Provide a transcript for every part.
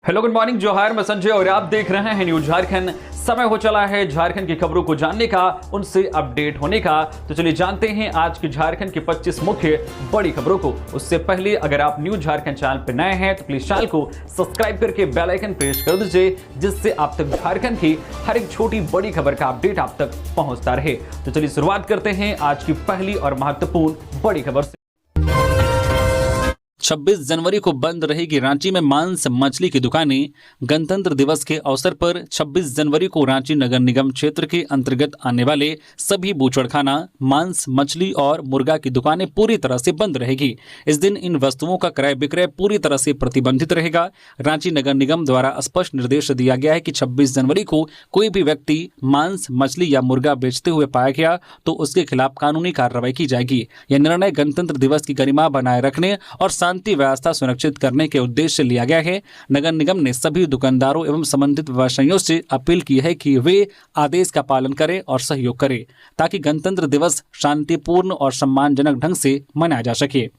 Hello, good morning, जोहार। मैं संजय और आप देख रहे हैं न्यूज झारखंड। समय हो चला है झारखंड की खबरों को जानने का, उनसे अपडेट होने का। तो चलिए जानते हैं आज की झारखंड की 25 मुख्य बड़ी खबरों को। उससे पहले अगर आप न्यूज झारखंड चैनल पर नए हैं तो प्लीज चैनल को सब्सक्राइब करके बेल आइकन प्रेस कर दीजिए, जिससे आप तक झारखंड की हर एक छोटी बड़ी खबर का अपडेट आप तक पहुंचता रहे। तो चलिए शुरुआत करते हैं आज की पहली और महत्वपूर्ण बड़ी खबर से। 26 जनवरी को बंद रहेगी रांची में मांस मछली की दुकानें। गणतंत्र दिवस के अवसर पर 26 जनवरी को रांची नगर निगम क्षेत्र के अंतर्गत आने वाले सभी बूचड़खाना, मांस मछली और मुर्गा की दुकानें पूरी तरह से बंद रहेगी। इस दिन इन वस्तुओं का क्रय विक्रय पूरी तरह से प्रतिबंधित रहेगा। रांची नगर निगम द्वारा स्पष्ट निर्देश दिया गया है कि 26 जनवरी को कोई भी व्यक्ति मांस मछली या मुर्गा बेचते हुए पाया गया तो उसके खिलाफ कानूनी कार्रवाई की जाएगी। यह निर्णय गणतंत्र दिवस की गरिमा बनाए रखने और शांति व्यवस्था सुनिश्चित करने के उद्देश्य से लिया गया है। नगर निगम ने सभी दुकानदारों एवं संबंधित व्यवसायियों से अपील की है कि वे आदेश का पालन करें और सहयोग करें, ताकि गणतंत्र दिवस शांतिपूर्ण और सम्मानजनक ढंग से मनाया जा सके।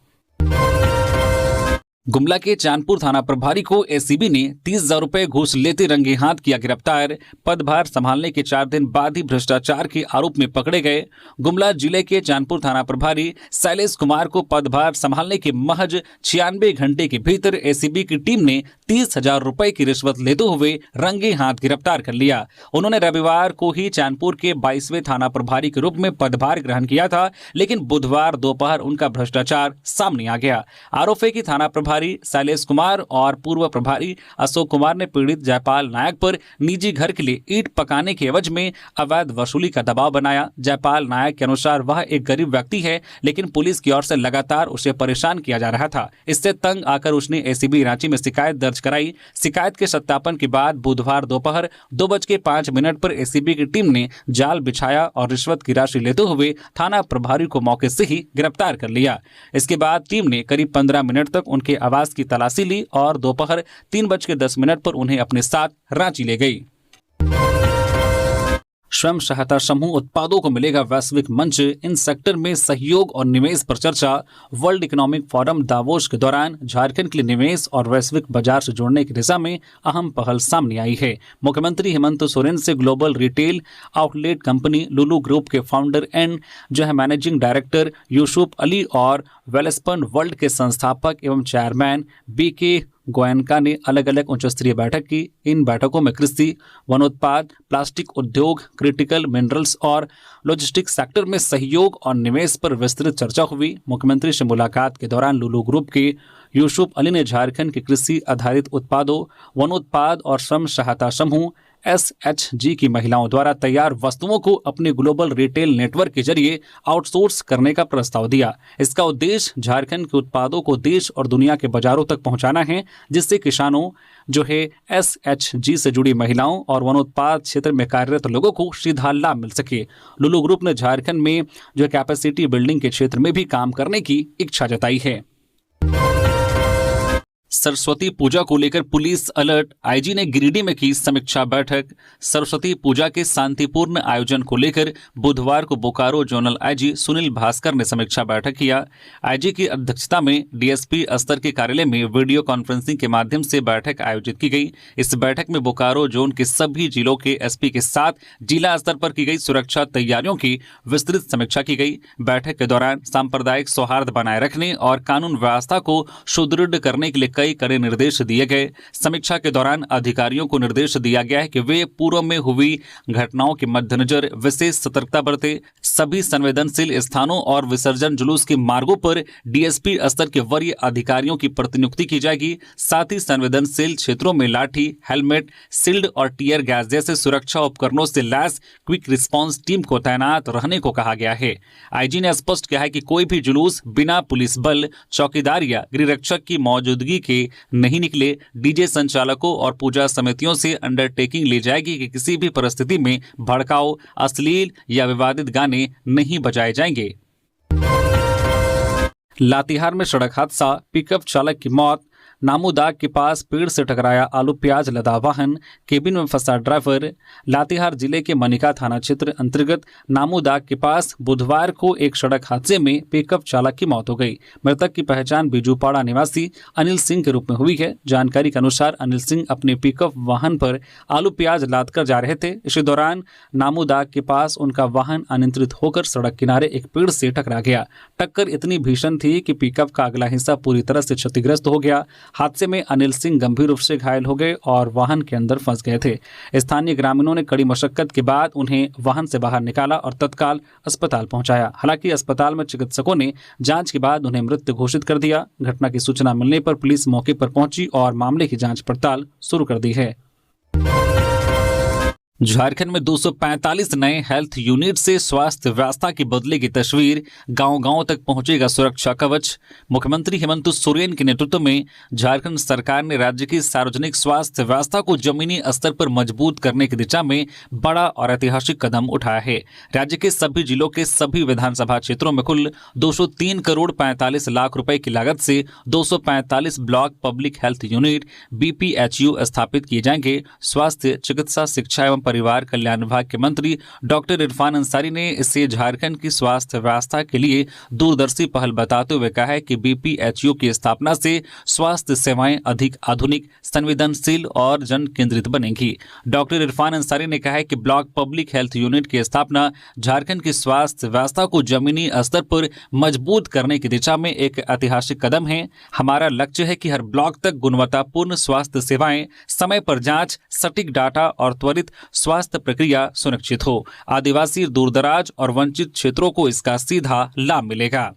गुमला के चांदपुर थाना प्रभारी को एसीबी ने 30,000 रुपए घूस लेते रंगे हाथ किया गिरफ्तार। पदभार संभालने के 4 दिन बाद ही भ्रष्टाचार के आरोप में पकड़े गए। गुमला जिले के चांदपुर थाना प्रभारी शैलेश कुमार को पदभार संभालने के महज 96 घंटे के भीतर एसीबी की टीम ने 30,000 रुपए की रिश्वत लेते हुए रंगे हाथ गिरफ्तार कर लिया। उन्होंने रविवार को ही चांदपुर के 22वें थाना प्रभारी के रूप में पदभार ग्रहण किया था, लेकिन बुधवार दोपहर उनका भ्रष्टाचार सामने आ गया। आरोप है कि थाना प्रभारी शैलेश कुमार और पूर्व प्रभारी अशोक कुमार ने पीड़ित जयपाल नायक पर निजी घर के लिए ईंट पकाने के एवज में अवैध वसूली का दबाव बनाया। जयपाल नायक के अनुसार वह एक गरीब व्यक्ति है, लेकिन पुलिस की ओर से लगातार उसे परेशान किया जा रहा था। इससे तंग आकर उसने एसीबी रांची में शिकायत दर्ज कराई। शिकायत के सत्यापन के बाद बुधवार दोपहर 2:05 पर एसीबी की टीम ने जाल बिछाया और रिश्वत की राशि लेते हुए थाना प्रभारी को मौके से ही गिरफ्तार कर लिया। इसके बाद टीम ने करीब 15 मिनट तक उनके आवास की तलाशी ली और दोपहर 3:10 पर उन्हें अपने साथ रांची ले गई। स्वयं सहायता समूह उत्पादों को मिलेगा वैश्विक मंच, इन सेक्टर में सहयोग और निवेश पर चर्चा। वर्ल्ड इकोनॉमिक फोरम दावोस के दौरान झारखंड के लिए निवेश और वैश्विक बाजार से जोड़ने की दिशा में अहम पहल सामने आई है। मुख्यमंत्री हेमंत सोरेन से ग्लोबल रिटेल आउटलेट कंपनी लुलु ग्रुप के founder and managing director Yusuf Ali और वेलस्पन वर्ल्ड के संस्थापक एवं चेयरमैन BK गोयनका ने अलग अलग उच्च स्तरीय बैठक की। इन बैठकों में कृषि, वनोत्पाद, प्लास्टिक उद्योग, क्रिटिकल मिनरल्स और लॉजिस्टिक्स सेक्टर में सहयोग और निवेश पर विस्तृत चर्चा हुई। मुख्यमंत्री से मुलाकात के दौरान लुलु ग्रुप के यूसुफ अली ने झारखंड के कृषि आधारित उत्पादों, वनोत्पाद और श्रम सहायता समूह SHG की महिलाओं द्वारा तैयार वस्तुओं को अपने ग्लोबल रिटेल नेटवर्क के जरिए आउटसोर्स करने का प्रस्ताव दिया। इसका उद्देश्य झारखंड के उत्पादों को देश और दुनिया के बाजारों तक पहुंचाना है, जिससे किसानों SHG से जुड़ी महिलाओं और वनोत्पाद क्षेत्र में कार्यरत लोगों को सीधा लाभ मिल सके। लुलु ग्रुप ने झारखंड में कैपेसिटी बिल्डिंग के क्षेत्र में भी काम करने की इच्छा जताई है। सरस्वती पूजा को लेकर पुलिस अलर्ट, आईजी ने गिरिडीह में की समीक्षा बैठक। सरस्वती पूजा के शांतिपूर्ण आयोजन को लेकर बुधवार को बोकारो जोनल आईजी सुनील भास्कर ने समीक्षा बैठक किया। आईजी की अध्यक्षता में डीएसपी स्तर के कार्यालय में वीडियो कॉन्फ्रेंसिंग के माध्यम से बैठक आयोजित की गई। इस बैठक में बोकारो जोन के सभी जिलों के एसपी के साथ जिला स्तर पर की गई सुरक्षा तैयारियों की विस्तृत समीक्षा की गई। बैठक के दौरान सांप्रदायिक सौहार्द बनाए रखने और कानून व्यवस्था को सुदृढ़ करने के लिए कई कड़े निर्देश दिए गए। समीक्षा के दौरान अधिकारियों को निर्देश दिया गया है कि वे पूर्व में हुई घटनाओं के मद्देनजर विशेष सतर्कता बरतें। सभी संवेदनशील स्थानों और विसर्जन जुलूस के मार्गों पर डीएसपी स्तर के वरीय अधिकारियों की प्रतिनियुक्ति की जाएगी। साथ ही संवेदनशील क्षेत्रों में लाठी, हेलमेट, शील्ड और टीयर गैस जैसे सुरक्षा उपकरणों से लैस क्विक रिस्पांस टीम को तैनात रहने को कहा गया है। आईजी ने स्पष्ट किया है कि कोई भी जुलूस बिना पुलिस बल, चौकीदार या गृहरक्षक की मौजूदगी के नहीं निकले। डीजे संचालकों और पूजा समितियों से अंडरटेकिंग ली जाएगी कि किसी भी परिस्थिति में भड़काऊ, अश्लील या विवादित गाने नहीं बजाए जाएंगे। लातेहार में सड़क हादसा, पिकअप चालक की मौत। नामूदाग के पास पेड़ से टकराया आलू प्याज लदा वाहन, केबिन में फंसा ड्राइवर। लातेहार जिले के मनिका थाना क्षेत्र अंतर्गत नामूदाग के पास बुधवार को एक सड़क हादसे में पिकअप चालक की मौत हो गई। मृतक की पहचान बिजूपाड़ा निवासी अनिल सिंह के रूप में हुई है। जानकारी के अनुसार अनिल सिंह अपने पिकअप वाहन पर आलू प्याज लादकर जा रहे थे। इसी दौरान नामूदाग के पास उनका वाहन अनियंत्रित होकर सड़क किनारे एक पेड़ से टकरा गया। टक्कर इतनी भीषण थी कि पिकअप का अगला हिस्सा पूरी तरह से क्षतिग्रस्त हो गया। हादसे में अनिल सिंह गंभीर रूप से घायल हो गए और वाहन के अंदर फंस गए थे। स्थानीय ग्रामीणों ने कड़ी मशक्कत के बाद उन्हें वाहन से बाहर निकाला और तत्काल अस्पताल पहुंचाया। हालांकि अस्पताल में चिकित्सकों ने जांच के बाद उन्हें मृत घोषित कर दिया। घटना की सूचना मिलने पर पुलिस मौके पर पहुंची और मामले की जांच पड़ताल शुरू कर दी है। झारखंड में 245 नए हेल्थ यूनिट से स्वास्थ्य व्यवस्था की बदलेगी तस्वीर, गांव-गांव तक पहुंचेगा सुरक्षा कवच। मुख्यमंत्री हेमंत सोरेन के नेतृत्व में झारखंड सरकार ने राज्य की सार्वजनिक स्वास्थ्य व्यवस्था को जमीनी स्तर पर मजबूत करने की दिशा में बड़ा और ऐतिहासिक कदम उठाया है। राज्य के सभी जिलों के सभी विधानसभा क्षेत्रों में कुल 203 करोड़ 45 लाख रुपए की लागत से 245 block public health unit BPHU स्थापित किए जाएंगे। स्वास्थ्य, चिकित्सा, शिक्षा एवं परिवार कल्याण विभाग के मंत्री डॉक्टर इरफान अंसारी ने इसे झारखंड की स्वास्थ्य व्यवस्था के लिए दूरदर्शी पहल बताते हुए कहा है कि BPHU की स्थापना से स्वास्थ्य सेवाएं अधिक आधुनिक, संवेदनशील और जन केंद्रित बनेंगी। डॉक्टर इरफान अंसारी ने कहा है कि ब्लॉक पब्लिक हेल्थ यूनिट की स्थापना झारखंड की स्वास्थ्य व्यवस्था को जमीनी स्तर पर मजबूत करने की दिशा में एक ऐतिहासिक कदम है। हमारा लक्ष्य है कि हर ब्लॉक तक गुणवत्तापूर्ण स्वास्थ्य सेवाएं, समय पर जांच, सटीक डाटा और त्वरित स्वास्थ्य प्रक्रिया सुनिश्चित हो। आदिवासी, दूरदराज और वंचित क्षेत्रों को इसका सीधा लाभ मिलेगा।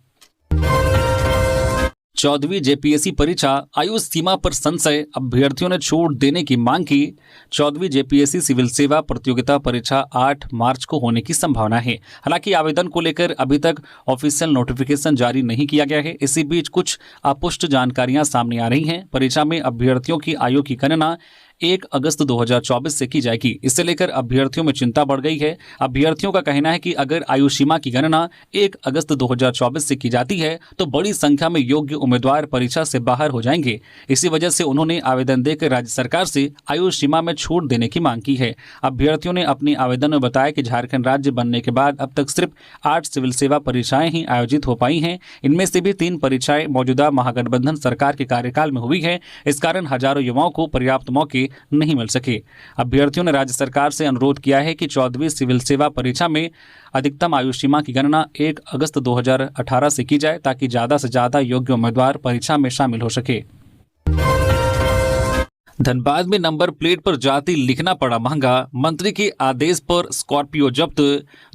14वीं JPSC परीक्षा आयु सीमा पर संशय, अभ्यर्थियों ने छूट देने की मांग की। 14वीं JPSC सिविल सेवा प्रतियोगिता परीक्षा 8 मार्च को होने की संभावना है। हालांकि आवेदन को लेकर अभी तक ऑफिशियल नोटिफिकेशन जारी नहीं किया गया है। इसी बीच कुछ अपुष्ट जानकारियां सामने आ रही हैं। परीक्षा में अभ्यर्थियों की आयु की गणना 1 अगस्त 2024 से की जाएगी। इससे लेकर अभ्यर्थियों में चिंता बढ़ गई है। अभ्यर्थियों का कहना है कि अगर आयु सीमा की गणना 1 अगस्त 2024 से की जाती है तो बड़ी संख्या में योग्य उम्मीदवार परीक्षा से बाहर हो जाएंगे। इसी वजह से उन्होंने आवेदन देकर राज्य सरकार से आयु सीमा में छूट देने की मांग की है। अभ्यर्थियों ने अपने आवेदन में बताया कि झारखंड राज्य बनने के बाद अब तक सिर्फ 8 सिविल सेवा परीक्षाएं ही आयोजित हो पाई हैं। इनमें से भी 3 परीक्षाएं मौजूदा महागठबंधन सरकार के कार्यकाल में हुई है। इस कारण हजारों युवाओं को पर्याप्त मौके नहीं मिल सके। अभ्यर्थियों ने राज्य सरकार से अनुरोध किया है कि 14वीं सिविल सेवा परीक्षा में अधिकतम आयु सीमा की गणना 1 अगस्त 2018 से की जाए ताकि ज्यादा से ज्यादा योग्य उम्मीदवार परीक्षा में शामिल हो सके। धनबाद में नंबर प्लेट पर जाति लिखना पड़ा महंगा, मंत्री के आदेश पर स्कॉर्पियो जब्त।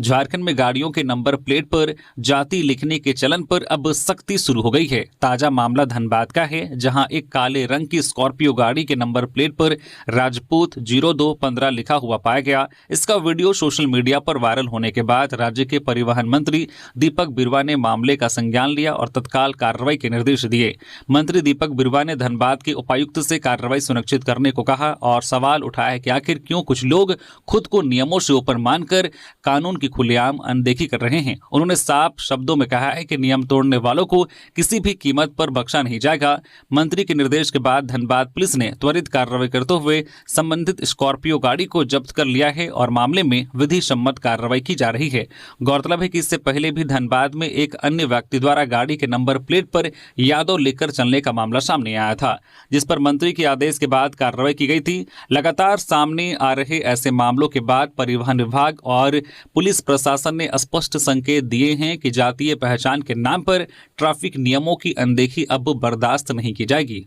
झारखंड में गाड़ियों के नंबर प्लेट पर जाति लिखने के चलन पर अब सख्ती शुरू हो गई है। ताजा मामला धनबाद का है, जहां एक काले रंग की स्कॉर्पियो गाड़ी के नंबर प्लेट पर राजपूत 0215 लिखा हुआ पाया गया। इसका वीडियो सोशल मीडिया पर वायरल होने के बाद राज्य के परिवहन मंत्री दीपक बिरुवा ने मामले का संज्ञान लिया और तत्काल कार्रवाई के निर्देश दिए। मंत्री दीपक बिरुवा ने धनबाद के उपायुक्त से कार्रवाई सुनिश्चित करने को कहा और सवाल उठाया है कि आखिर क्यों कुछ लोग खुद को नियमों से ऊपर मानकर कानून की खुलेआम अनदेखी कर रहे हैं। उन्होंने साफ शब्दों में कहा है कि नियम तोड़ने वालों को किसी भी कीमत पर बख्शा नहीं जाएगा। मंत्री के निर्देश के बाद धनबाद पुलिस ने त्वरित कार्रवाई करते हुए संबंधित स्कॉर्पियो गाड़ी को जब्त कर लिया है और मामले में विधि सम्मत कार्रवाई की जा रही है। गौरतलब है कि इससे पहले भी धनबाद में एक अन्य व्यक्ति द्वारा गाड़ी के नंबर प्लेट पर यादव लेकर चलने का मामला सामने आया था, जिस पर मंत्री के आदेश के बाद कार्रवाई की गई थी। लगातार सामने आ रहे ऐसे मामलों के बाद परिवहन विभाग और पुलिस प्रशासन ने स्पष्ट संकेत दिए हैं कि जातीय पहचान के नाम पर ट्रैफिक नियमों की अनदेखी अब बर्दाश्त नहीं की जाएगी।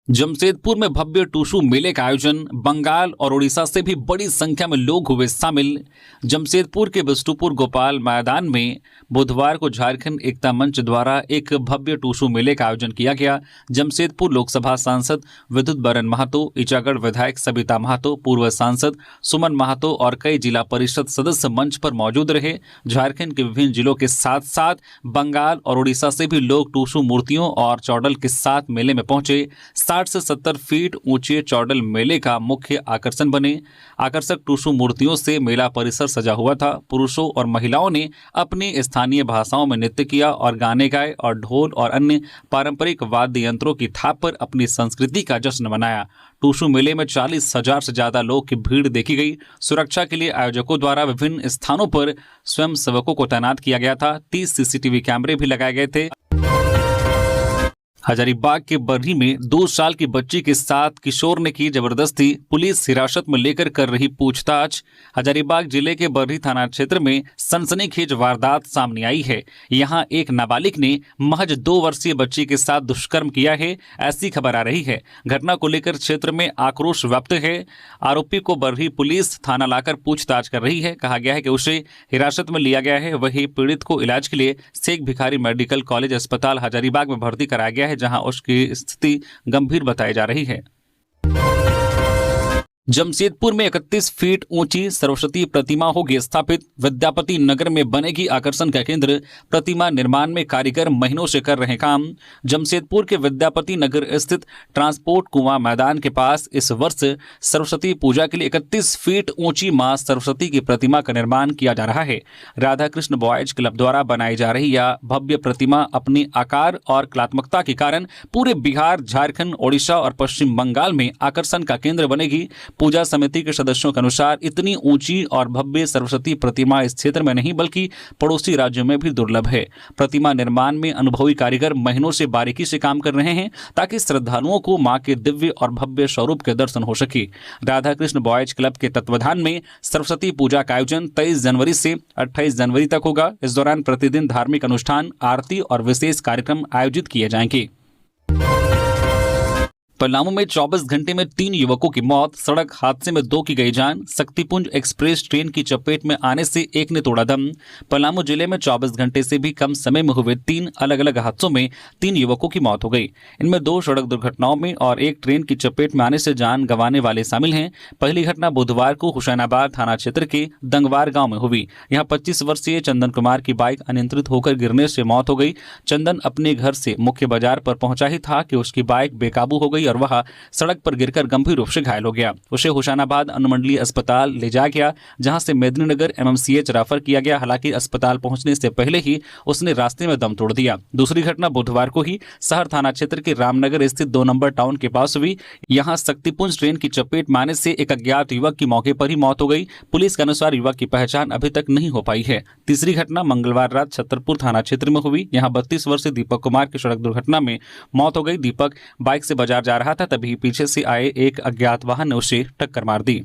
जमशेदपुर में भव्य टूसू मेले का आयोजन, बंगाल और उड़ीसा से भी बड़ी संख्या में लोग हुए शामिल। जमशेदपुर के बिष्टुपुर गोपाल मैदान में बुधवार को झारखंड एकता मंच द्वारा एक भव्य टूसू मेले का आयोजन किया गया। जमशेदपुर लोकसभा सांसद विद्युत बरन महतो, ईचागढ़ विधायक सबिता महतो, पूर्व सांसद सुमन महतो और कई जिला परिषद सदस्य मंच पर मौजूद रहे। झारखंड के विभिन्न जिलों के साथ साथ बंगाल और उड़ीसा से भी लोग टूसू मूर्तियों और चौडल के साथ मेले में पहुंचे। 60 से 70 फीट ऊंचे चौड़ल मेले का मुख्य आकर्षण बने। आकर्षक टूसू मूर्तियों से मेला परिसर सजा हुआ था। पुरुषों और महिलाओं ने अपनी स्थानीय भाषाओं में नृत्य किया और गाने गाए और ढोल और अन्य पारंपरिक वाद्य यंत्रों की थाप पर अपनी संस्कृति का जश्न मनाया। टूसू मेले में 40,000 से ज्यादा लोग की भीड़ देखी गई। सुरक्षा के लिए आयोजकों द्वारा विभिन्न स्थानों पर स्वयंसेवकों को तैनात किया गया था। 30 सीसीटीवी कैमरे भी लगाए गए थे। हजारीबाग के बरही में 2 साल की बच्ची के साथ किशोर ने की जबरदस्ती, पुलिस हिरासत में लेकर कर रही पूछताछ। हजारीबाग जिले के बरही थाना क्षेत्र में सनसनीखेज वारदात सामने आई है। यहां एक नाबालिग ने महज 2 वर्षीय बच्ची के साथ दुष्कर्म किया है, ऐसी खबर आ रही है। घटना को लेकर क्षेत्र में आक्रोश व्याप्त है। आरोपी को बरही पुलिस थाना लाकर पूछताछ कर रही है। कहा गया है कि उसे हिरासत में लिया गया है। वहीं पीड़ित को इलाज के लिए शेख भिखारी मेडिकल कॉलेज अस्पताल हजारीबाग में भर्ती कराया गया है, जहां उसकी स्थिति गंभीर बताई जा रही है। जमशेदपुर में 31 फीट ऊंची सरस्वती प्रतिमा होगी स्थापित। विद्यापति नगर में बनेगी आकर्षण का केंद्र। प्रतिमा निर्माण में कारीगर महीनों से कर रहे काम। जमशेदपुर के विद्यापति नगर स्थित ट्रांसपोर्ट कुआं मैदान के पास इस वर्ष सरस्वती पूजा के लिए 31 फीट ऊंची मां सरस्वती की प्रतिमा का निर्माण किया जा रहा है। राधा कृष्ण बॉयज क्लब द्वारा बनाई जा रही यह भव्य प्रतिमा अपने आकार और कलात्मकता के कारण पूरे बिहार, झारखंड, ओडिशा और पश्चिम बंगाल में आकर्षण का केंद्र बनेगी। पूजा समिति के सदस्यों के अनुसार इतनी ऊंची और भव्य सरस्वती प्रतिमा इस क्षेत्र में नहीं बल्कि पड़ोसी राज्यों में भी दुर्लभ है। प्रतिमा निर्माण में अनुभवी कारीगर महीनों से बारीकी से काम कर रहे हैं ताकि श्रद्धालुओं को मां के दिव्य और भव्य स्वरूप के दर्शन हो सके। राधा कृष्ण बॉयज क्लब के तत्वाधान में सरस्वती पूजा का आयोजन 23 जनवरी से 28 जनवरी तक होगा। इस दौरान प्रतिदिन धार्मिक अनुष्ठान, आरती और विशेष कार्यक्रम आयोजित किए जाएंगे। पलामू में 24 घंटे में 3 युवकों की मौत, सड़क हादसे में 2 की गई जान। शक्तिपुंज एक्सप्रेस ट्रेन की चपेट में आने से एक ने तोड़ा दम। पलामू जिले में 24 घंटे से भी कम समय में हुए 3 अलग अलग हादसों में 3 युवकों की मौत हो गई। इनमें 2 सड़क दुर्घटनाओं में और 1 ट्रेन की चपेट में आने से जान गंवाने वाले शामिल हैं। पहली घटना बुधवार को हुसैनाबाद थाना क्षेत्र के दंगवार गांव में हुई। यहां 25 वर्षीय चंदन कुमार की बाइक अनियंत्रित होकर गिरने से मौत हो गई। चंदन अपने घर से मुख्य बाजार पर पहुंचा ही था कि उसकी बाइक बेकाबू हो गई और वह सड़क पर गिरकर गंभीर रूप से घायल हो गया। उसे हुसैनाबाद अनुमंडलीय अस्पताल ले जाया गया, जहां से मेदिनीनगर MMCH रेफर किया गया। हालांकि अस्पताल पहुंचने से पहले ही उसने रास्ते में दम तोड़ दिया। दूसरी घटना बुधवार को ही शहर थाना क्षेत्र के रामनगर स्थित 2 नंबर टाउन के पास हुई। यहां शक्तिपुंज ट्रेन की चपेट में आने से एक अज्ञात युवक की मौके पर ही मौत हो गई। पुलिस के अनुसार युवक की पहचान अभी तक नहीं हो पाई है। तीसरी घटना मंगलवार रात छतरपुर थाना क्षेत्र में हुई। यहां 32 वर्षीय दीपक कुमार की सड़क दुर्घटना में मौत हो गई। दीपक बाइक से बाजार जा रहा था, तभी पीछे से आए एक अज्ञात वाहन ने उसे टक्कर मार दी।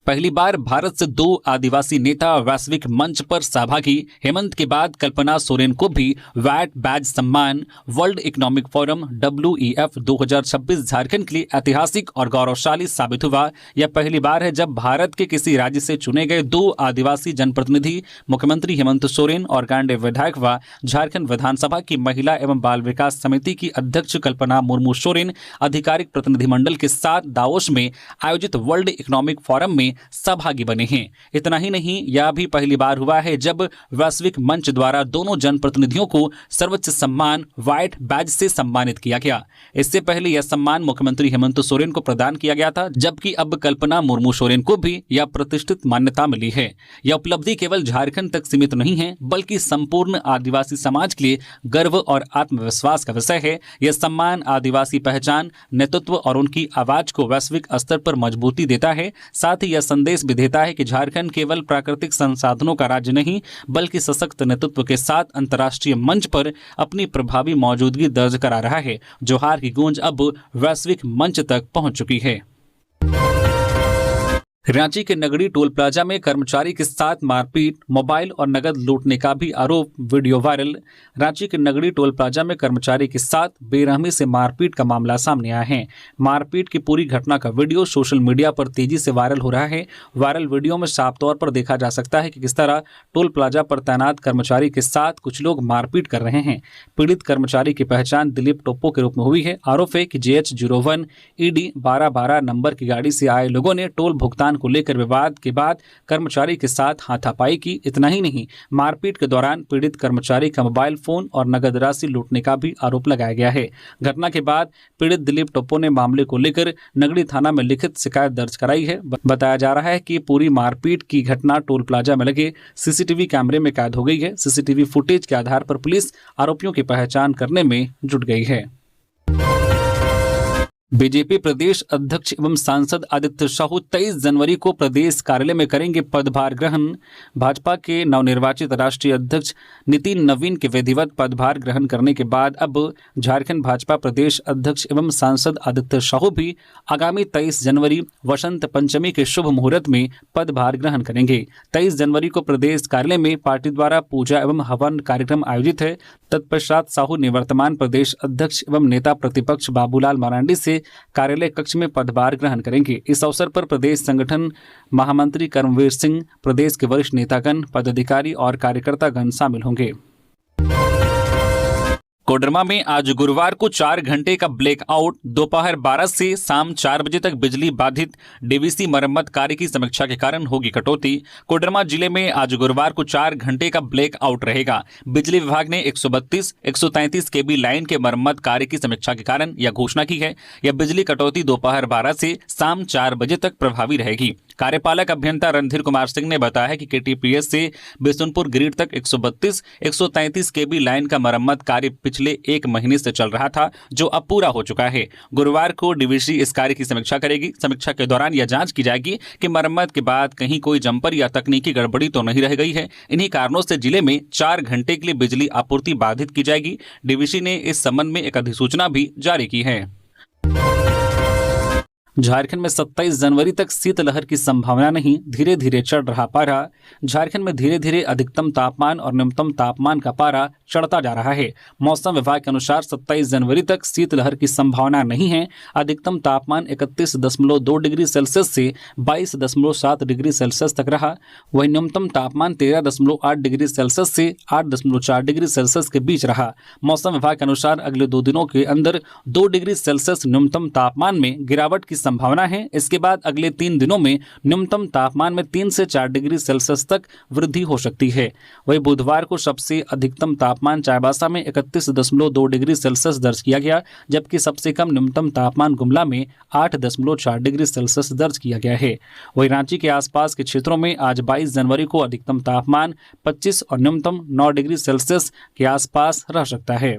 पहली बार भारत से 2 आदिवासी नेता वैश्विक मंच पर सहभागी। हेमंत के बाद कल्पना सोरेन को भी वैट बैज सम्मान। World economic forum WEF 2026 Jharkhand के लिए ऐतिहासिक और गौरवशाली साबित हुआ। यह पहली बार है जब भारत के किसी राज्य से चुने गए 2 आदिवासी जनप्रतिनिधि, मुख्यमंत्री हेमंत सोरेन और गांडे विधायक व झारखंड विधानसभा की महिला एवं बाल विकास समिति की अध्यक्ष कल्पना मुर्मू सोरेन आधिकारिक प्रतिनिधिमंडल के साथ दावोस में आयोजित वर्ल्ड इकोनॉमिक फोरम में सहभागी बने हैं। इतना ही नहीं, यह भी पहली बार हुआ है जब वैश्विक मंच द्वारा दोनों जनप्रतिनिधियों को सर्वोच्च सम्मान व्हाइट बैज से सम्मानित किया गया। इससे पहले यह सम्मान मुख्यमंत्री हेमंत सोरेन को प्रदान किया गया था, जबकि अब कल्पना मुर्मू सोरेन को भी यह प्रतिष्ठित मान्यता मिली है। यह उपलब्धि केवल झारखंड तक सीमित नहीं है, बल्कि संपूर्ण आदिवासी समाज के लिए गर्व और आत्मविश्वास का विषय है। यह सम्मान आदिवासी पहचान, नेतृत्व और उनकी आवाज को वैश्विक स्तर पर मजबूती देता है। साथ ही यह संदेश भी देता है कि झारखंड केवल प्राकृतिक संसाधनों का राज्य नहीं, बल्कि सशक्त नेतृत्व के साथ अंतर्राष्ट्रीय मंच पर अपनी प्रभावी मौजूदगी दर्ज करा रहा है। जोहार की गूंज अब वैश्विक मंच तक पहुंच चुकी है। रांची के नगड़ी टोल प्लाजा में कर्मचारी के साथ मारपीट, मोबाइल और नकद लूटने का भी आरोप, वीडियो वायरल। रांची के नगड़ी टोल प्लाजा में कर्मचारी के साथ बेरहमी से मारपीट का मामला सामने आया है। मारपीट की पूरी घटना का वीडियो सोशल मीडिया पर तेजी से वायरल हो रहा है। वायरल वीडियो में साफ तौर पर देखा जा सकता है कि किस तरह टोल प्लाजा पर तैनात कर्मचारी के साथ कुछ लोग मारपीट कर रहे हैं। पीड़ित कर्मचारी की पहचान दिलीप टोप्पो के रूप में हुई है। आरोप है कि JH01 ED 1212 नंबर की गाड़ी से आए लोगों ने टोल भुगतान भुगतान को लेकर विवाद के बाद कर्मचारी के साथ हाथापाई की। इतना ही नहीं, मारपीट के दौरान पीड़ित कर्मचारी का मोबाइल फोन और नगद राशि लूटने का भी आरोप लगाया गया है। घटना के बाद पीड़ित दिलीप टोप्पो ने मामले को लेकर नगड़ी थाना में लिखित शिकायत दर्ज कराई है। बताया जा रहा है कि पूरी मारपीट की घटना टोल प्लाजा में लगे सीसीटीवी कैमरे में कैद हो गई है। सीसीटीवी फुटेज के आधार पर पुलिस आरोपियों की पहचान करने में जुट गई है। बीजेपी प्रदेश अध्यक्ष एवं सांसद आदित्य साहू 23 जनवरी को प्रदेश कार्यालय में करेंगे पदभार ग्रहण। भाजपा के नवनिर्वाचित राष्ट्रीय अध्यक्ष नितिन नवीन के विधिवत पदभार ग्रहण करने के बाद अब झारखंड भाजपा प्रदेश अध्यक्ष एवं सांसद आदित्य साहू भी आगामी 23 जनवरी वसंत पंचमी के शुभ मुहूर्त में पदभार ग्रहण करेंगे। 23 जनवरी को प्रदेश कार्यालय में पार्टी द्वारा पूजा एवं हवन कार्यक्रम आयोजित है। तत्पश्चात साहू निवर्तमान प्रदेश अध्यक्ष एवं नेता प्रतिपक्ष बाबूलाल मरांडी से कार्यालय कक्ष में पदभार ग्रहण करेंगे। इस अवसर पर प्रदेश संगठन महामंत्री कर्मवीर सिंह, प्रदेश के वरिष्ठ नेतागण, पदाधिकारी और कार्यकर्तागण शामिल होंगे। कोडरमा में आज गुरुवार को 4 घंटे का ब्लैकआउट, दोपहर 12 से शाम 4 बजे तक बिजली बाधित। डीवीसी मरम्मत कार्य की समीक्षा के कारण होगी कटौती। कोडरमा जिले में आज गुरुवार को 4 घंटे का ब्लैकआउट रहेगा। बिजली विभाग ने 132, 133 केबी लाइन के मरम्मत कार्य की समीक्षा के कारण यह घोषणा की है। यह बिजली कटौती दोपहर 12 से शाम 4 बजे तक प्रभावी रहेगी। कार्यपालक अभियंता रणधीर कुमार सिंह ने बताया कि केटीपीएस से बिशुनपुर ग्रिड तक 132, 133 केबी लाइन का मरम्मत कार्य पिछले 1 महीने से चल रहा था, जो अब पूरा हो चुका है। गुरुवार को डीवीसी इस कार्य की समीक्षा करेगी। समीक्षा के दौरान यह जांच की जाएगी कि मरम्मत के बाद कहीं कोई जंपर या तकनीकी गड़बड़ी तो नहीं रह गई है। इन्हीं कारणों से जिले में 4 घंटे के लिए बिजली आपूर्ति बाधित की जाएगी। डीवीसी ने इस संबंध में एक अधिसूचना भी जारी की है। झारखंड में 27 जनवरी तक शीतलहर की संभावना नहीं, धीरे धीरे चढ़ रहा पारा। झारखंड में धीरे धीरे अधिकतम तापमान और न्यूनतम तापमान का पारा चढ़ता जा रहा है। मौसम विभाग के अनुसार 27 जनवरी तक शीतलहर की संभावना नहीं है। अधिकतम तापमान 31.2 डिग्री सेल्सियस से 22.7 डिग्री सेल्सियस तक रहा। वहीं न्यूनतम तापमान 13.8 डिग्री सेल्सियस से 8.4 डिग्री सेल्सियस के बीच रहा। मौसम विभाग के अनुसार अगले 2 दिनों के अंदर 2 डिग्री सेल्सियस न्यूनतम तापमान में गिरावट की संभावना है। इसके बाद अगले 3 दिनों में न्यूनतम तापमान में 3 से 4 डिग्री सेल्सियस तक वृद्धि हो सकती है। वहीं बुधवार को सबसे अधिकतम तापमान चाईबासा में 31.2 डिग्री सेल्सियस दर्ज किया गया, जबकि सबसे कम न्यूनतम तापमान गुमला में 8.4 डिग्री सेल्सियस दर्ज किया गया है। वहीं रांची के आसपास के क्षेत्रों में आज 22 जनवरी को अधिकतम तापमान 25 और न्यूनतम 9 डिग्री सेल्सियस के आसपास रह सकता है।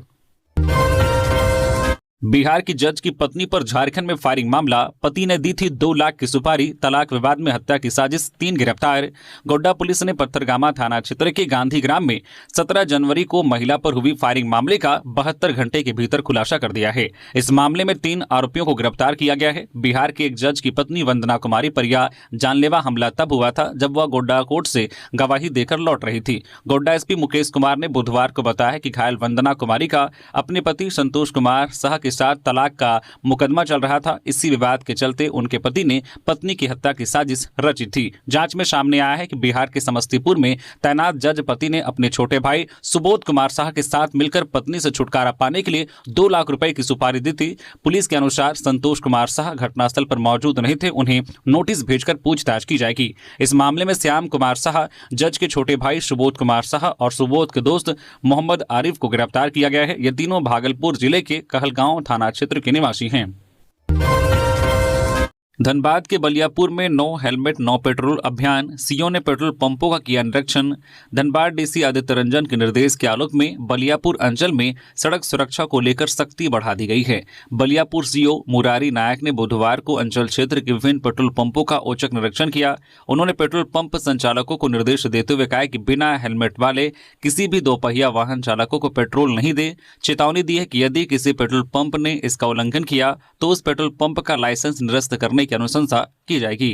बिहार की जज की पत्नी पर झारखंड में फायरिंग मामला, पति ने दी थी 2 लाख की सुपारी, तलाक विवाद में हत्या की साजिश, 3 गिरफ्तार। गोड्डा पुलिस ने पत्थरगामा थाना क्षेत्र के गांधी ग्राम में 17 जनवरी को महिला पर हुई फायरिंग मामले का 72 घंटे के भीतर खुलासा कर दिया है। इस मामले में 3 आरोपियों को गिरफ्तार किया गया है। बिहार के एक जज की पत्नी वंदना कुमारी पर यह जानलेवा हमला तब हुआ था जब वह गोड्डा कोर्ट से गवाही देकर लौट रही थी। गोड्डा एसपी मुकेश कुमार ने बुधवार को बताया कि घायल वंदना कुमारी का अपने पति संतोष कुमार साह के साथ तलाक का मुकदमा चल रहा था। इसी विवाद के चलते उनके पति ने पत्नी की हत्या की साजिश रची थी। जांच में सामने आया है कि बिहार के समस्तीपुर में तैनात जज पति ने अपने छोटे भाई सुबोध कुमार साह के साथ मिलकर पत्नी से छुटकारा पाने के लिए 2 लाख रुपए की सुपारी दी थी। पुलिस के अनुसार संतोष कुमार साह घटनास्थल पर मौजूद नहीं थे, उन्हें नोटिस भेजकर पूछताछ की जाएगी। इस मामले में श्याम कुमार साह, जज के छोटे भाई सुबोध कुमार साह और सुबोध के दोस्त मोहम्मद आरिफ को गिरफ्तार किया गया है। ये तीनों भागलपुर जिले के कहलगांव थाना क्षेत्र के निवासी हैं। धनबाद के बलियापुर में नो हेलमेट नो पेट्रोल अभियान, सीओ ने पेट्रोल पंपों का किया निरीक्षण। धनबाद डीसी आदित्य रंजन के निर्देश के आलोक में बलियापुर अंचल में सड़क सुरक्षा को लेकर सख्ती बढ़ा दी गई है। बलियापुर सीओ मुरारी नायक ने बुधवार को अंचल क्षेत्र के विभिन्न पेट्रोल पंपों का औचक निरीक्षण किया। उन्होंने पेट्रोल पंप संचालकों को निर्देश देते हुए कहा कि बिना हेलमेट वाले किसी भी 2 पहिया वाहन चालकों को पेट्रोल नहीं दे। चेतावनी दी है कि यदि किसी पेट्रोल पंप ने इसका उल्लंघन किया तो उस पेट्रोल पंप का लाइसेंस निरस्त करने की अनुशंसा की जाएगी।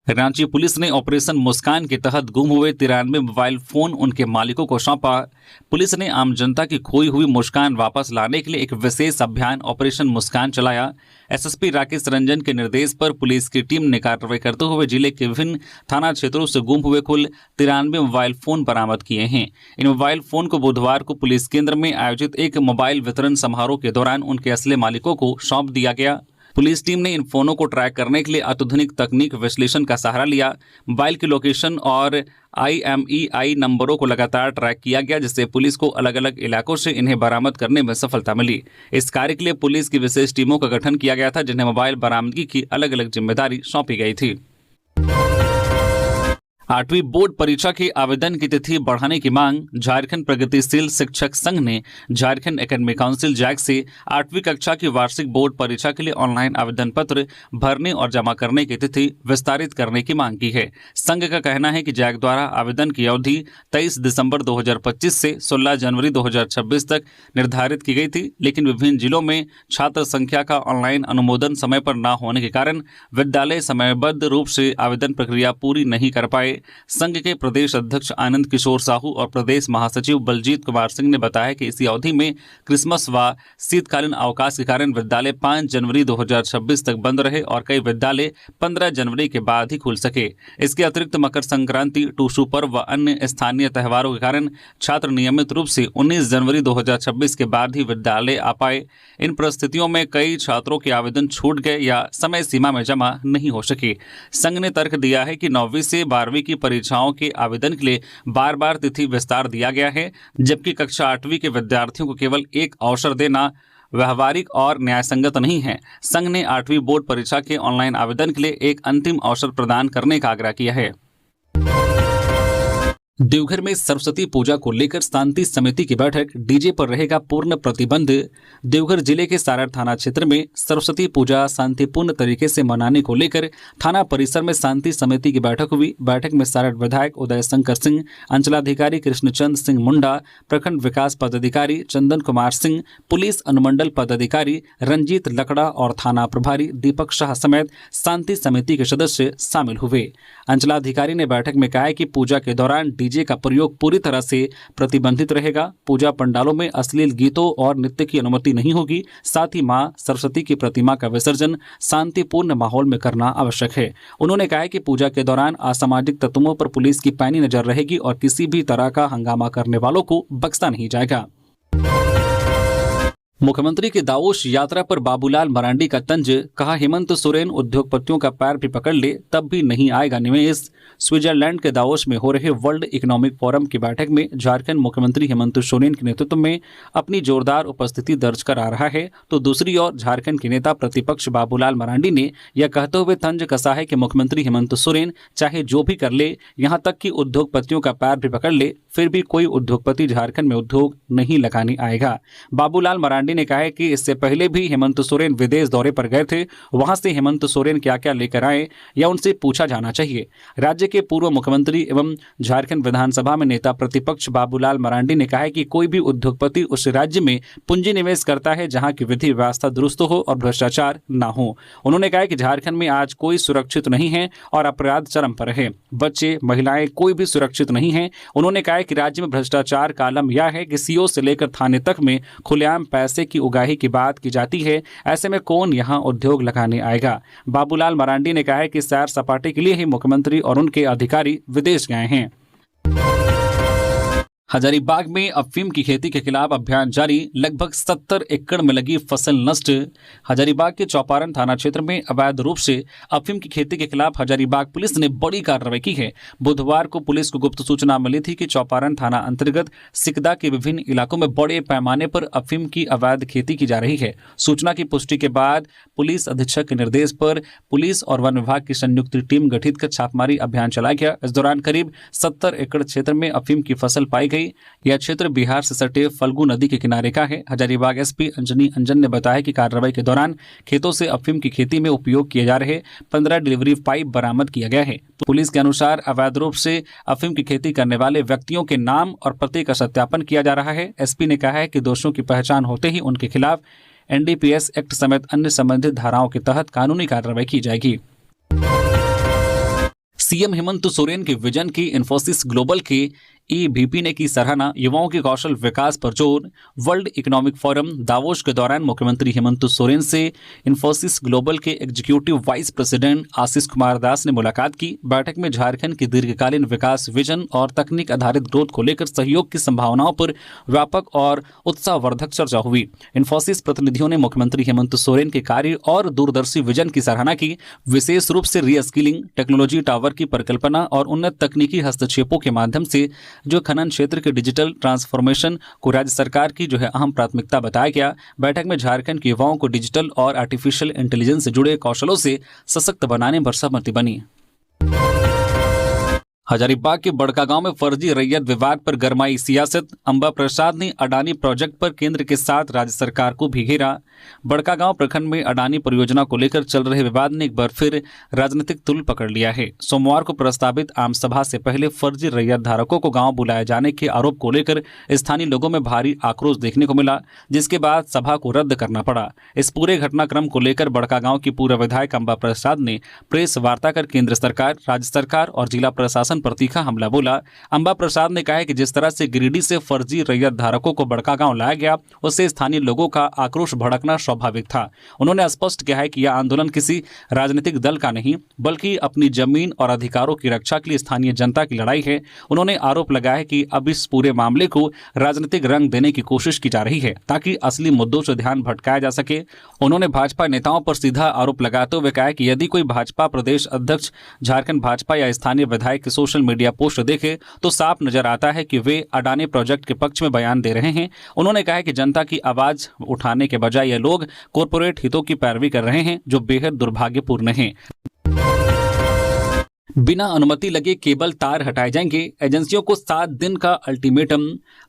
रांची पुलिस ने ऑपरेशन मुस्कान के तहत गुम हुए 93 मोबाइल फोन उनके मालिकों को सौंपा। पुलिस ने आम जनता की खोई हुई मुस्कान वापस लाने के लिए एक विशेष अभियान ऑपरेशन मुस्कान चलाया। एसएसपी राकेश रंजन के निर्देश पर पुलिस की टीम ने कार्रवाई करते हुए जिले के विभिन्न थाना क्षेत्रों से गुम हुए कुल 93 मोबाइल फोन बरामद किए हैं। इन मोबाइल फोन को बुधवार को पुलिस केंद्र में आयोजित एक मोबाइल वितरण समारोह के दौरान उनके असली मालिकों को सौंप दिया गया। पुलिस टीम ने इन फोनों को ट्रैक करने के लिए अत्याधुनिक तकनीक विश्लेषण का सहारा लिया। मोबाइल की लोकेशन और IMEI नंबरों को लगातार ट्रैक किया गया, जिससे पुलिस को अलग अलग इलाकों से इन्हें बरामद करने में सफलता मिली। इस कार्य के लिए पुलिस की विशेष टीमों का गठन किया गया था, जिन्हें मोबाइल बरामदगी की अलग अलग जिम्मेदारी सौंपी गई थी। 8वीं बोर्ड परीक्षा के आवेदन की तिथि बढ़ाने की मांग। झारखंड प्रगतिशील शिक्षक संघ ने झारखंड एकेडमिक काउंसिल जैक से 8वीं कक्षा की वार्षिक बोर्ड परीक्षा के लिए ऑनलाइन आवेदन पत्र भरने और जमा करने की तिथि विस्तारित करने की मांग की है। संघ का कहना है कि जैक द्वारा आवेदन की अवधि 23 दिसंबर 2025 से 16 जनवरी 2026 तक निर्धारित की गई थी, लेकिन विभिन्न जिलों में छात्र संख्या का ऑनलाइन अनुमोदन समय पर न होने के कारण विद्यालय समयबद्ध रूप से आवेदन प्रक्रिया पूरी नहीं कर पाए। संघ के प्रदेश अध्यक्ष आनंद किशोर साहू और प्रदेश महासचिव बलजीत कुमार सिंह ने बताया कि इसी अवधि में क्रिसमस व शीतकालीन अवकाश के कारण विद्यालय 5 जनवरी 2026 तक बंद रहे और कई विद्यालय 15 जनवरी के बाद ही खुल सके। इसके अतिरिक्त मकर संक्रांति, टूसू पर्व व अन्य स्थानीय त्योहारों के कारण छात्र नियमित रूप से 19 जनवरी 2026 के बाद ही विद्यालय आ पाए। इन परिस्थितियों में कई छात्रों के आवेदन छूट गए या समय सीमा में जमा नहीं हो सके। संघ ने तर्क दिया है कि 9वीं से 12वीं की परीक्षाओं के आवेदन के लिए बार बार तिथि विस्तार दिया गया है, जबकि कक्षा 8वीं के विद्यार्थियों को केवल एक अवसर देना व्यवहारिक और न्यायसंगत नहीं है। संघ ने 8वीं बोर्ड परीक्षा के ऑनलाइन आवेदन के लिए एक अंतिम अवसर प्रदान करने का आग्रह किया है। देवघर में सरस्वती पूजा को लेकर शांति समिति की बैठक। डीजे पर रहेगा पूर्ण प्रतिबंध। देवघर जिले के सारड़ थाना क्षेत्र में सरस्वती पूजा शांतिपूर्ण तरीके से मनाने को लेकर थाना परिसर में शांति समिति की बैठक हुई। बैठक में सारड़ विधायक उदय शंकर सिंह, अंचलाधिकारी कृष्णचंद सिंह मुंडा, प्रखंड विकास पदाधिकारी चंदन कुमार सिंह, पुलिस अनुमंडल पदाधिकारी रंजीत लकड़ा और थाना प्रभारी दीपक शाह समेत शांति समिति के सदस्य शामिल हुए। अंचलाधिकारी ने बैठक में कहा कि पूजा के दौरान डीजे का प्रयोग पूरी तरह से प्रतिबंधित रहेगा। पूजा पंडालों में अश्लील गीतों और नृत्य की अनुमति नहीं होगी। साथ ही मां सरस्वती की प्रतिमा का विसर्जन शांतिपूर्ण माहौल में करना आवश्यक है। उन्होंने कहा कि पूजा के दौरान असामाजिक तत्वों पर पुलिस की पैनी नजर रहेगी और किसी भी तरह का हंगामा करने वालों को बख्शा नहीं जाएगा। मुख्यमंत्री की दावोस यात्रा पर बाबूलाल मरांडी का तंज। कहा, हेमंत सोरेन उद्योगपतियों का पैर भी पकड़ ले तब भी नहीं आएगा निवेश। स्विट्जरलैंड के दावोस में हो रहे वर्ल्ड इकोनॉमिक फोरम की बैठक में झारखंड मुख्यमंत्री हेमंत सोरेन के नेतृत्व में अपनी जोरदार उपस्थिति दर्ज कर आ रहा है, तो दूसरी ओर झारखंड के नेता प्रतिपक्ष बाबूलाल मरांडी ने यह कहते हुए तंज कसा है कि मुख्यमंत्री हेमंत सोरेन चाहे जो भी कर ले, यहाँ तक कि उद्योगपतियों का पैर भी पकड़ ले, फिर भी कोई उद्योगपति झारखंड में उद्योग नहीं लगाने आएगा। बाबूलाल मरांडी ने कहा है कि इससे पहले भी हेमंत सोरेन विदेश दौरे पर गए थे, वहां से हेमंत सोरेन क्या क्या लेकर आए या उनसे पूछा जाना चाहिए। राज्य के पूर्व मुख्यमंत्री एवं झारखंड विधानसभा में नेता प्रतिपक्ष बाबूलाल मरांडी ने कहा है कि कोई भी उद्योगपति उस राज्य में पूंजी निवेश करता है जहां की विधि व्यवस्था दुरुस्त हो और भ्रष्टाचार न हो। उन्होंने कहा कि झारखंड में आज कोई सुरक्षित नहीं है और अपराध चरम पर है। बच्चे, महिलाएं कोई भी सुरक्षित नहीं है। उन्होंने कहा कि राज्य में भ्रष्टाचार का आलम यह है कि सीओ से लेकर थाने तक में खुलेआम पैसे की उगाही की बात की जाती है। ऐसे में कौन यहां उद्योग लगाने आएगा। बाबूलाल मरांडी ने कहा है कि सैर सपाटे के लिए ही मुख्यमंत्री और उनके अधिकारी विदेश गए हैं। हजारीबाग में अफीम की खेती के खिलाफ अभियान जारी। लगभग 70 एकड़ में लगी फसल नष्ट। हजारीबाग के चौपारण थाना क्षेत्र में अवैध रूप से अफीम की खेती के खिलाफ हजारीबाग पुलिस ने बड़ी कार्रवाई की है। बुधवार को पुलिस को गुप्त सूचना मिली थी कि चौपारण थाना अंतर्गत सिकदा के विभिन्न इलाकों में बड़े पैमाने पर अफीम की अवैध खेती की जा रही है। सूचना की पुष्टि के बाद पुलिस अधीक्षक के निर्देश पर पुलिस और वन विभाग की संयुक्त टीम गठित कर छापामारी अभियान चलाया गया। इस दौरान करीब 70 एकड़ क्षेत्र में अफीम की फसल पाई गई। यह क्षेत्र बिहार से सटे फल्गु नदी के किनारे का है। हजारीबाग एसपी अंजनी अंजन ने बताया कि कार्रवाई के दौरान खेतों से अफीम की खेती में उपयोग किए जा रहे 15 डिलीवरी पाइप बरामद किया गया है। पुलिस के अनुसार अवैध रूप से अफीम की खेती करने वाले व्यक्तियों के नाम और पते का सत्यापन किया जा रहा है। एसपी ने कहा है कि दोषियों की पहचान होते ही उनके खिलाफ एनडीपीएस एक्ट समेत अन्य संबंधित धाराओं के तहत कानूनी कार्रवाई की जाएगी। सीएम हेमंत सोरेन के विजन की इन्फोसिस ग्लोबल के EVP ने की सराहना, युवाओं के कौशल विकास पर जोर। वर्ल्ड इकोनॉमिक फोरम दावोस के दौरान मुख्यमंत्री हेमंत सोरेन से इन्फोसिस ग्लोबल के executive vice president Ashish Kumar Das ने मुलाकात की। बैठक में झारखंड की दीर्घकालीन विकास विजन और तकनीक आधारित ग्रोथ को लेकर सहयोग की संभावनाओं पर व्यापक और उत्साहवर्धक चर्चा हुई। इन्फोसिस प्रतिनिधियों ने मुख्यमंत्री हेमंत सोरेन के कार्य और दूरदर्शी विजन की सराहना की, विशेष रूप से रीस्किलिंग, टेक्नोलॉजी टावर की परिकल्पना और उन्नत तकनीकी हस्तक्षेपों के माध्यम से जो खनन क्षेत्र के डिजिटल ट्रांसफॉर्मेशन को राज्य सरकार की अहम प्राथमिकता बताया गया। बैठक में झारखंड के युवाओं को डिजिटल और आर्टिफिशियल इंटेलिजेंस से जुड़े कौशलों से सशक्त बनाने पर सहमति बनी। हजारीबाग के बड़कागांव में फर्जी रैयत विवाद पर गरमाई सियासत। अंबा प्रसाद ने अडानी प्रोजेक्ट पर केंद्र के साथ राज्य सरकार को भी घेरा। बड़कागांव प्रखंड में अडानी परियोजना को लेकर चल रहे विवाद ने एक बार फिर राजनीतिक तुल पकड़ लिया है। सोमवार को प्रस्तावित आम सभा से पहले फर्जी रैयत धारकों को गांव बुलाए जाने के आरोप को लेकर स्थानीय लोगों में भारी आक्रोश देखने को मिला, जिसके बाद सभा को रद्द करना पड़ा। इस पूरे घटनाक्रम को लेकर बड़कागांव की पूर्व विधायक अंबा प्रसाद ने प्रेस वार्ता कर केंद्र सरकार, राज्य सरकार और जिला प्रशासन पर तीखा हमला बोला। अंबा प्रसाद ने कहा कि जिस तरह से गिरिडीह से फर्जी रैयत धारकों को बड़कागांव लाया गया, उससे स्थानीय लोगों का आक्रोश भड़कना स्वाभाविक था। उन्होंने स्पष्ट किया है कि यह आंदोलन किसी राजनीतिक दल का नहीं, बल्कि अपनी जमीन और अधिकारों की रक्षा के लिए स्थानीय जनता की लड़ाई है। उन्होंने आरोप लगाया कि अब इस पूरे मामले को राजनीतिक रंग देने की कोशिश की जा रही है ताकि असली मुद्दों से ध्यान भटकाया जा सके। उन्होंने भाजपा नेताओं पर सीधा आरोप लगाते हुए कहा कि यदि कोई भाजपा प्रदेश अध्यक्ष, झारखंड भाजपा या स्थानीय विधायक के सोशल मीडिया पोस्ट देखे तो साफ नजर आता है कि वे अडानी प्रोजेक्ट के पक्ष में बयान दे रहे हैं। उन्होंने कहा कि जनता की आवाज उठाने के बजाय ये लोग कॉरपोरेट हितों की पैरवी कर रहे हैं, जो बेहद दुर्भाग्यपूर्ण है। बिना अनुमति लगे केबल तार हटाए जाएंगे, एजेंसियों को 7 दिन का अल्टीमेटम।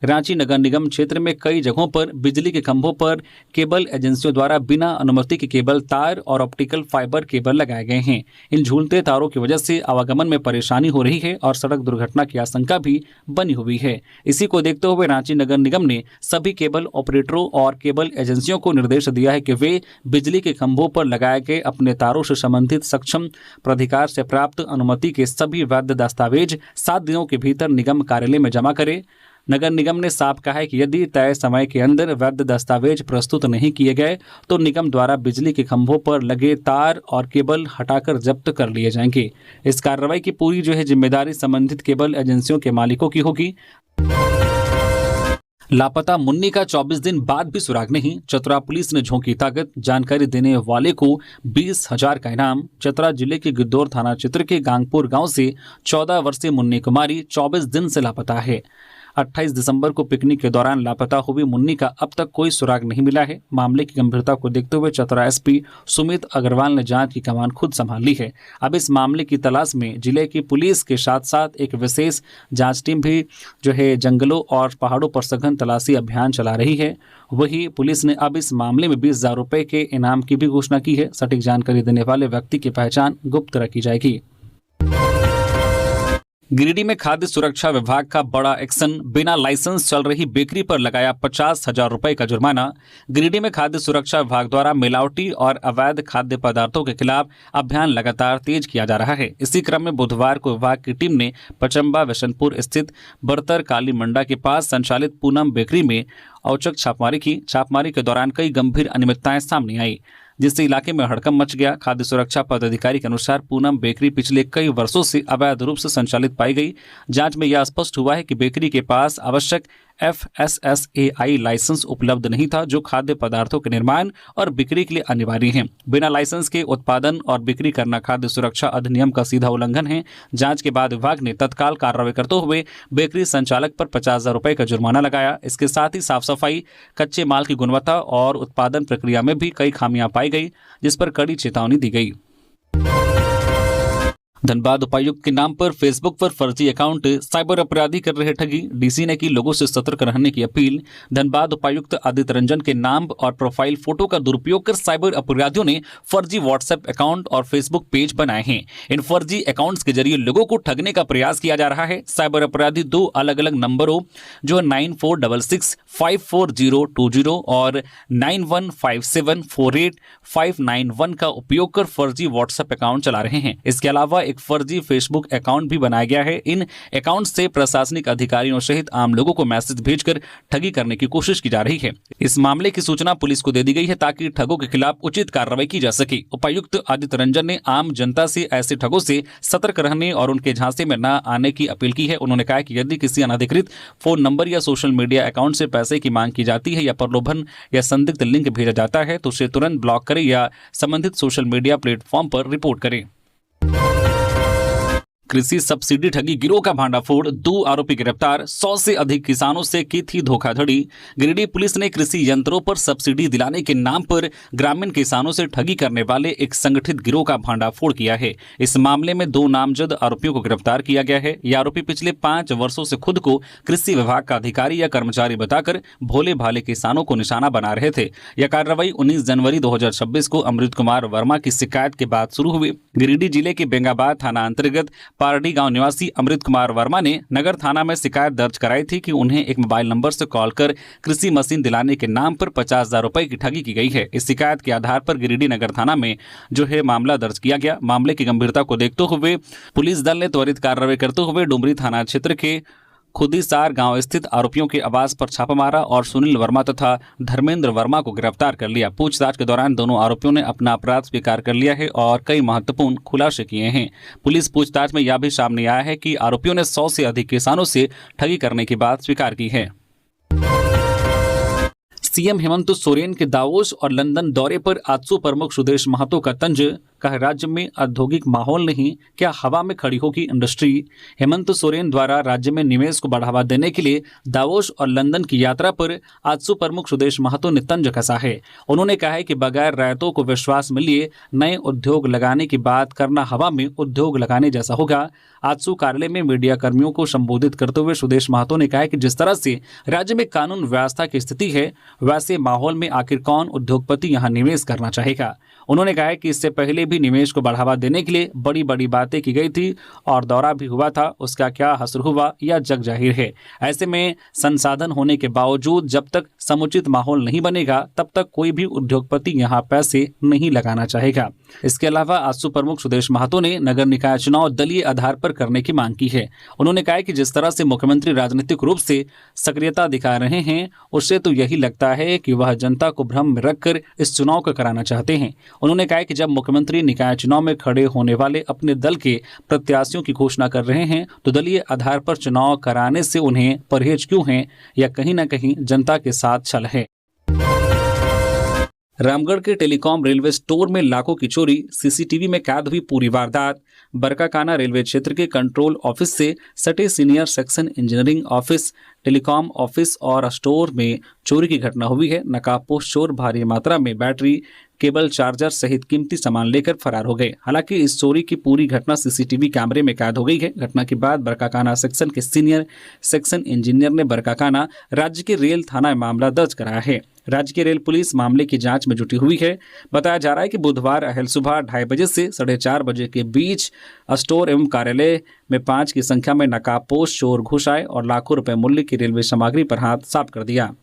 रांची नगर निगम क्षेत्र में कई जगहों पर बिजली के खंभों पर केबल एजेंसियों द्वारा बिना अनुमति के केबल तार और ऑप्टिकल फाइबर केबल लगाए गए हैं। इन झूलते तारों की वजह से आवागमन में परेशानी हो रही है और सड़क दुर्घटना की आशंका भी बनी हुई है। इसी को देखते हुए रांची नगर निगम ने सभी केबल ऑपरेटरों और केबल एजेंसियों को निर्देश दिया है कि वे बिजली के खंभों पर लगाए गए अपने तारों से संबंधित सक्षम प्राधिकार से प्राप्त अनुमति के सभी वैध दस्तावेज 7 दिनों के भीतर निगम कार्यालय में जमा करें। नगर निगम ने साफ कहा है कि यदि तय समय के अंदर वैध दस्तावेज प्रस्तुत नहीं किए गए तो निगम द्वारा बिजली के खंभों पर लगे तार और केबल हटाकर जब्त कर लिए जाएंगे। इस कार्रवाई की पूरी जिम्मेदारी संबंधित केबल एजेंसियों के मालिकों की होगी। लापता मुन्नी का 24 दिन बाद भी सुराग नहीं, चतरा पुलिस ने झोंकी ताकत, जानकारी देने वाले को 20,000 का इनाम। चतरा जिले के गिद्धौर थाना क्षेत्र के गांगपुर गांव से 14 वर्षीय मुन्नी कुमारी 24 दिन से लापता है। 28 दिसंबर को पिकनिक के दौरान लापता हुई मुन्नी का अब तक कोई सुराग नहीं मिला है। मामले की गंभीरता को देखते हुए चतरा एसपी सुमित अग्रवाल ने जांच की कमान खुद संभाल ली है। अब इस मामले की तलाश में जिले की पुलिस के साथ साथ एक विशेष जांच टीम भी जंगलों और पहाड़ों पर सघन तलाशी अभियान चला रही है। वही पुलिस ने अब इस मामले में 20,000 रुपए के इनाम की भी घोषणा की है। सटीक जानकारी देने वाले व्यक्ति की पहचान गुप्त रखी जाएगी। गिरिडीह में खाद्य सुरक्षा विभाग का बड़ा एक्शन, बिना लाइसेंस चल रही बेकरी पर लगाया 50,000 रुपए का जुर्माना। गिरिडीह में खाद्य सुरक्षा विभाग द्वारा मिलावटी और अवैध खाद्य पदार्थों के खिलाफ अभियान लगातार तेज किया जा रहा है। इसी क्रम में बुधवार को विभाग की टीम ने पचम्बा विशनपुर स्थित बर्तर काली मंडा के पास संचालित पूनम बेकरी में औचक छापेमारी की। छापेमारी के दौरान कई गंभीर अनियमितताएं सामने आई, जिससे इलाके में हड़कंप मच गया। खाद्य सुरक्षा पदाधिकारी के अनुसार पूनम बेकरी पिछले कई वर्षों से अवैध रूप से संचालित पाई गई। जांच में यह स्पष्ट हुआ है कि बेकरी के पास आवश्यक FSSAI लाइसेंस उपलब्ध नहीं था, जो खाद्य पदार्थों के निर्माण और बिक्री के लिए अनिवार्य है। बिना लाइसेंस के उत्पादन और बिक्री करना खाद्य सुरक्षा अधिनियम का सीधा उल्लंघन है। जांच के बाद विभाग ने तत्काल कार्रवाई करते हुए बेकरी संचालक पर 50,000 रुपए का जुर्माना लगाया। इसके साथ ही साफ सफाई, कच्चे माल की गुणवत्ता और उत्पादन प्रक्रिया में भी कई खामियां पाई गई, जिस पर कड़ी चेतावनी दी गई। धनबाद उपायुक्त के नाम पर फेसबुक पर फर्जी अकाउंट, साइबर अपराधी कर रहे ठगी, डीसी ने की लोगों से सतर्क रहने की अपील। धनबाद उपायुक्त आदित्य रंजन के नाम और प्रोफाइल फोटो का दुरुपयोग कर साइबर अपराधियों ने फर्जी व्हाट्सएप अकाउंट और फेसबुक पेज बनाए हैं। इन फर्जी अकाउंट्स के जरिए लोगों को ठगने का प्रयास किया जा रहा है। साइबर अपराधी 2 अलग अलग नंबरों 9466544020 और 9157485991 का उपयोग कर फर्जी व्हाट्सएप अकाउंट चला रहे हैं। इसके अलावा एक एक फर्जी फेसबुक अकाउंट भी बनाया गया है। इन अकाउंट से प्रशासनिक अधिकारियों सहित आम लोगों को मैसेज भेजकर ठगी करने की कोशिश की जा रही है। इस मामले की सूचना पुलिस को दे दी गई है ताकि ठगों के खिलाफ उचित कार्रवाई की जा सके। उपायुक्त आदित्य रंजन ने आम जनता से ऐसे ठगों से सतर्क रहने और उनके झांसे में न आने की अपील की है। उन्होंने कहा कि यदि किसी अनधिकृत फोन नंबर या सोशल मीडिया अकाउंट से पैसे की मांग की जाती है या प्रलोभन या संदिग्ध लिंक भेजा जाता है तो उसे तुरंत ब्लॉक करें या संबंधित सोशल मीडिया प्लेटफॉर्म पर रिपोर्ट करें। कृषि सब्सिडी ठगी गिरोह का भांडाफोड़, 2 आरोपी गिरफ्तार, 100 से अधिक किसानों से की थी धोखाधड़ी। गिरिडीह पुलिस ने कृषि यंत्रों पर सब्सिडी दिलाने के नाम पर ग्रामीण किसानों से ठगी करने वाले एक संगठित गिरोह का भांडाफोड़ किया है। इस मामले में 2 नामजद आरोपियों को गिरफ्तार किया गया है। ये आरोपी पिछले 5 वर्षों से खुद को कृषि विभाग का अधिकारी या कर्मचारी बताकर भोले भाले किसानों को निशाना बना रहे थे। यह कार्रवाई 19 जनवरी 2026 को अमृत कुमार वर्मा की शिकायत के बाद शुरू हुई। गिरिडीह जिले के बेंगाबाद थाना अंतर्गत पारडी गांव निवासी अमृत कुमार वर्मा ने नगर थाना में शिकायत दर्ज कराई थी कि उन्हें एक मोबाइल नंबर से कॉल कर कृषि मशीन दिलाने के नाम पर 50,000 रुपए की ठगी की गई है। इस शिकायत के आधार पर गिरिडीह नगर थाना में मामला दर्ज किया गया। मामले की गंभीरता को देखते हुए पुलिस दल ने त्वरित कार्रवाई करते हुए डुमरी थाना क्षेत्र के खुदीसार गांव स्थित आरोपियों के आवास पर छापा मारा और सुनील वर्मा तथा धर्मेंद्र वर्मा को गिरफ्तार कर लिया। पूछताछ के दौरान दोनों आरोपियों ने अपना अपराध स्वीकार कर लिया है और कई महत्वपूर्ण खुलासे किए हैं। पुलिस पूछताछ में यह भी सामने आया है कि आरोपियों ने 100 से अधिक किसानों से ठगी करने की बात स्वीकार की है। सीएम हेमंत सोरेन के दावोस और लंदन दौरे पर आजसू प्रमुख सुदेश महतो का तंज, कहा राज्य में औद्योगिक माहौल नहीं, क्या हवा में खड़ी होगी इंडस्ट्री। हेमंत सोरेन द्वारा राज्य में निवेश को बढ़ावा देने के लिए दावोस और लंदन की यात्रा पर आजसू प्रमुख सुदेश महतो ने तंज कसा है। उन्होंने कहा है कि बगैर रायतों को विश्वास में लिए नए उद्योग लगाने की बात करना हवा में उद्योग लगाने जैसा होगा। आजसू कार्यालय में मीडिया कर्मियों को संबोधित करते हुए सुदेश महतो ने कहा कि जिस तरह से राज्य में कानून व्यवस्था की स्थिति है वैसे माहौल में आखिर कौन उद्योगपति यहां निवेश करना चाहेगा। उन्होंने कहा कि इससे पहले भी निवेश को बढ़ावा देने के लिए बड़ी बड़ी बातें की गई थी और दौरा भी हुआ था, उसका क्या असर हुआ यह जग जाहिर है। ऐसे में संसाधन होने के बावजूद जब तक समुचित माहौल नहीं बनेगा तब तक कोई भी उद्योगपति यहां पैसे नहीं लगाना चाहेगा। इसके अलावा आजसू प्रमुख सुदेश महतो ने नगर निकाय चुनाव दलीय आधार पर करने की मांग की है। उन्होंने कहा कि जिस तरह से मुख्यमंत्री राजनीतिक रूप से सक्रियता दिखा रहे हैं उससे तो यही लगता है कि वह जनता को भ्रम में रखकर इस चुनाव को कराना चाहते हैं। उन्होंने कहा कि जब मुख्यमंत्री निकाय चुनाव में खड़े होने वाले अपने दल के प्रत्याशियों की घोषणा कर रहे हैं तो दलीय आधार पर चुनाव कराने से उन्हें परहेज क्यों है या कहीं न कहीं जनता के साथ छल है। रामगढ़ के टेलीकॉम रेलवे स्टोर में लाखों की चोरी, सीसीटीवी में कैद हुई पूरी वारदात। बरकाकाना रेलवे क्षेत्र के कंट्रोल ऑफिस से सटे senior section engineering office, telecom office और स्टोर में चोरी की घटना हुई है। नकाबपोश चोर भारी मात्रा में बैटरी, केबल, चार्जर सहित कीमती सामान लेकर फरार हो गए। हालांकि इस चोरी की पूरी घटना सीसीटीवी कैमरे में कैद हो गई है। घटना के बाद बरकाकाना सेक्शन के सीनियर सेक्शन इंजीनियर ने बरकाकाना राज्य के रेल थाना में मामला दर्ज कराया है। राज्य की रेल पुलिस मामले की जांच में जुटी हुई है। बताया जा रहा है कि बुधवार अहल सुबह 2:30 बजे से 4:30 बजे के बीच स्टोर एवं कार्यालय में 5 की संख्या में नकाबपोश चोर घुस आए और लाखों रुपए मूल्य की रेलवे सामग्री पर हाथ साफ कर दिया।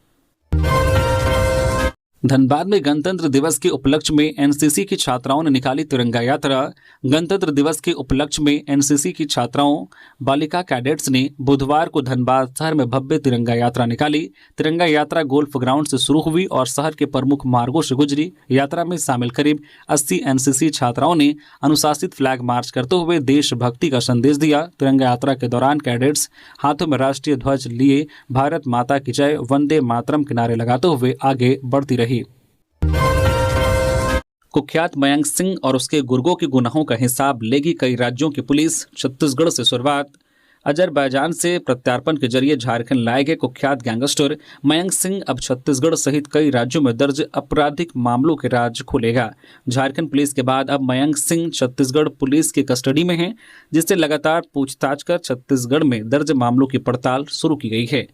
धनबाद में गणतंत्र दिवस के उपलक्ष्य में एनसीसी की छात्राओं ने निकाली तिरंगा यात्रा। गणतंत्र दिवस के उपलक्ष्य में एनसीसी की छात्राओं बालिका कैडेट्स ने बुधवार को धनबाद शहर में भव्य तिरंगा यात्रा निकाली। तिरंगा यात्रा गोल्फ ग्राउंड से शुरू हुई और शहर के प्रमुख मार्गों से गुजरी। यात्रा में शामिल करीब 80 एनसीसी छात्राओं ने अनुशासित फ्लैग मार्च करते हुए देशभक्ति का संदेश दिया। तिरंगा यात्रा के दौरान कैडेट्स हाथों में राष्ट्रीय ध्वज लिए भारत माता की जय, वंदे मातरम के नारे लगाते हुए आगे बढ़ती रही। कुख्यात मयंक सिंह और उसके गुर्गों के गुनाहों का हिसाब लेगी कई राज्यों की पुलिस। छत्तीसगढ़ से शुरुआत। अजरबैजान से प्रत्यार्पण के जरिए झारखंड लाए गए कुख्यात गैंगस्टर मयंक सिंह अब छत्तीसगढ़ सहित कई राज्यों में दर्ज आपराधिक मामलों के राज खोलेगा। झारखंड पुलिस के बाद अब मयंक सिंह छत्तीसगढ़ पुलिस की कस्टडी में है, जिससे लगातार पूछताछ कर छत्तीसगढ़ में दर्ज मामलों की पड़ताल शुरू की गई है।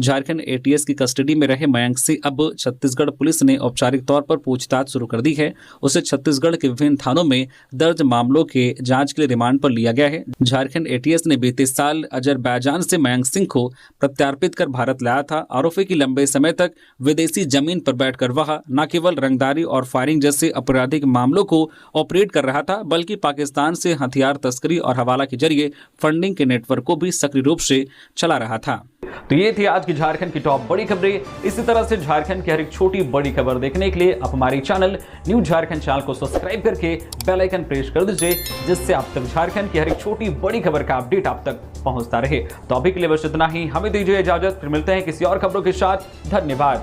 झारखंड एटीएस की कस्टडी में रहे मयंक से अब छत्तीसगढ़ पुलिस ने औपचारिक तौर पर पूछताछ शुरू कर दी है। उसे छत्तीसगढ़ के विभिन्न थानों में दर्ज मामलों के जांच के लिए रिमांड पर लिया गया है। झारखंड एटीएस ने बीते साल अजरबैजान से मयंक सिंह को प्रत्यार्पित कर भारत लाया था। आरोपी की लंबे समय तक विदेशी जमीन पर बैठकर वह न केवल रंगदारी और फायरिंग जैसे आपराधिक मामलों को ऑपरेट कर रहा था, बल्कि पाकिस्तान से हथियार तस्करी और हवाला के जरिए फंडिंग के नेटवर्क को भी सक्रिय रूप से चला रहा था। तो ये थी आज की झारखंड की टॉप बड़ी खबरें। इसी तरह से झारखंड की हर एक छोटी बड़ी खबर देखने के लिए आप हमारे चैनल न्यूज़ झारखंड चैनल को सब्सक्राइब करके बेल आइकन प्रेस कर दीजिए, जिससे आप तक झारखंड की हर एक छोटी बड़ी खबर का अपडेट आप तक पहुंचता रहे। तो अभी के लिए बस इतना ही, हमें दीजिए इजाजत, फिर मिलते हैं किसी और खबरों के साथ। धन्यवाद।